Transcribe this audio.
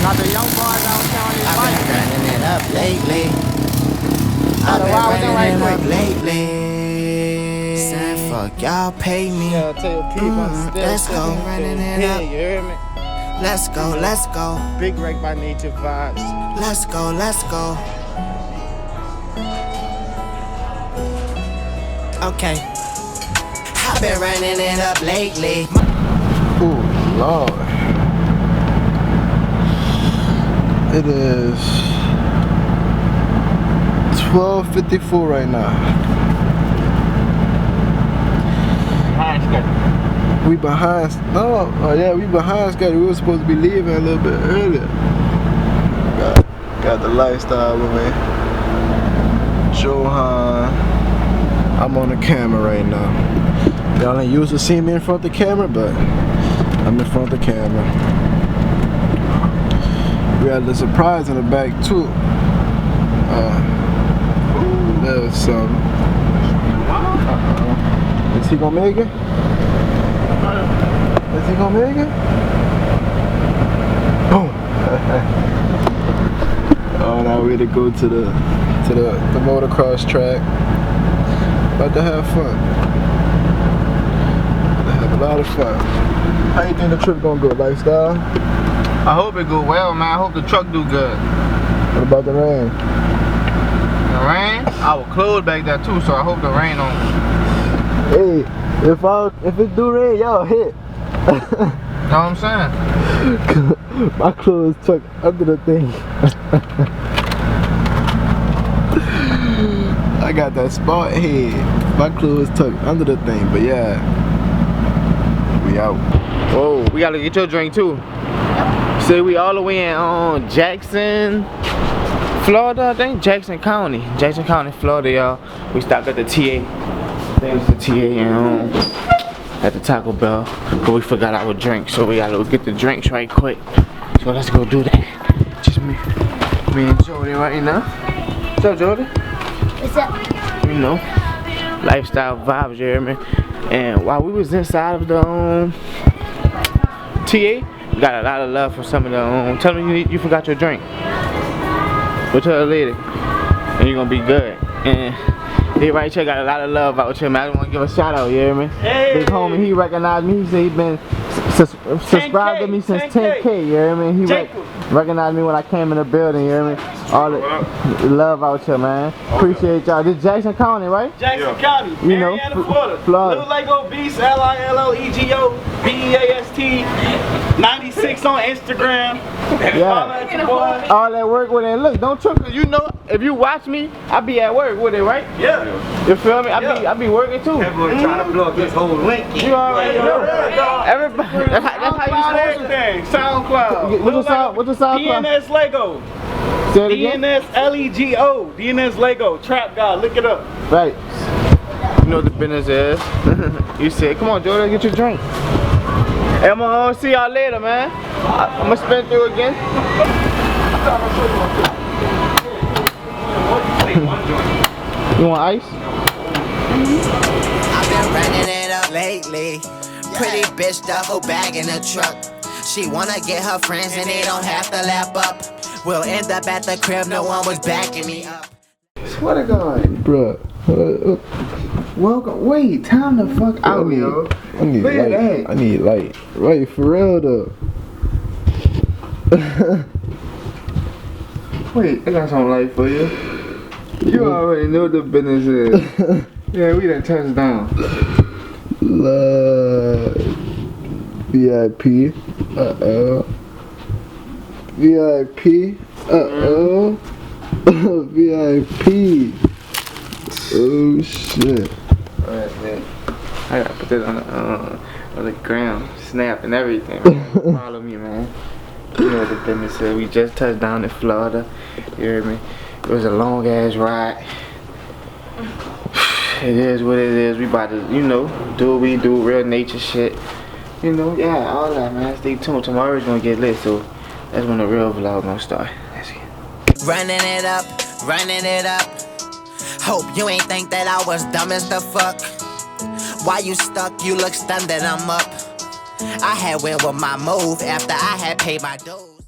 Got the young boys out counting I've bike. been running it up lately. I've been running it up lately. Saying fuck y'all pay me. Yeah, tell your people Let's go running it up. You hear me? Let's go, let's go. Big wreck by nature vibes. Let's go, let's go. Okay. I've been running it up lately. Oh Lord. It is 12:54 right now. We behind. No, oh yeah, we behind schedule. We were supposed to be leaving a little bit earlier. Got the lifestyle with me. Johan. I'm on the camera right now. Y'all ain't used to see me in front of the camera, but I'm in front of the camera. We had the surprise in the back too. There's some. Is he gonna make it? Is he gonna make it? Boom! Oh, now we're to go to the motocross track. About to have fun. About to have a lot of fun. How you think the trip gonna go, lifestyle? I hope it go well, man. I hope the truck do good. What about the rain? The rain? I will close back there too, so I hope the rain don't. Hey, if it do rain, y'all hit. Know what I'm saying? My clothes tucked under the thing. I got that spot head. My clothes tucked under the thing, but yeah. We out. Whoa, we gotta get your drink too. So we all the way in Jackson, Florida, I think. Jackson County, Florida, y'all. We stopped at the TA. Thanks to TA and at the Taco Bell, but we forgot our drink, so we gotta go get the drinks right quick. So let's go do that. Just me and Jody right now. What's up, Jody? What's up? You know, lifestyle vibes, you hear me? And while we was inside of the TA, we got a lot of love from some of the tell me you forgot your drink. Go tell the lady, and you're gonna be good. And they right here got a lot of love out here, man. I just want to give a shout out, you hear me? Hey. Big homie, he recognized me. He said he been subscribed to me since 10K, you hear me? He recognized me when I came in the building, you hear me? All the love out here, man. Appreciate y'all. This Jackson County, right? Jackson County, you know, Florida. Little Lego Beast, LILLEGO BEAST, 96 on Instagram. Yeah. All that work with it. Look, don't trip, cause you know, if you watch me, I be at work with it, right? Yeah. You feel me? I be working too. Everyone trying to blow up this whole link. You already know. Everybody. That's how you supposed to. SoundCloud. What's the SoundCloud? DNS Lego. Say it again. DNS LEGO. DNS Lego. Trap God. Look it up. Right. You know what the business is. You said, come on, Jordan, get your drink. Hey, I'm gonna see y'all later, man. I'm gonna spin through again. You want ice? I've been running it up lately. Pretty bitch duffel bag in the truck. She wanna get her friends and they don't have to lap up. We'll end up at the crib, no one was backing me up. Swear to God. Bruh. Welcome. Wait, time the fuck out, yo. I need Look at light. that. I need light. Right, for real though. Wait, I got some light for you. You already know what the business is. Yeah, we done touched down. Love. VIP. Uh-oh. VIP. Uh-oh. VIP. Oh shit. Alright, man. I gotta put this on the ground, snap and everything. Man. Follow me, man. You know what the business is. We just touched down in Florida. You heard me? It was a long ass ride. It is what it is. We about to, you know, do what we do, real nature shit. You know, yeah, all that, man. Stay tuned. Tomorrow's gonna get lit, so that's when the real vlog gonna start. Let's get it. Running it up, running it up. Hope you ain't think that I was dumb as the fuck. Why you stuck? You look stunned that I'm up. I had went with my move after I had paid my dues.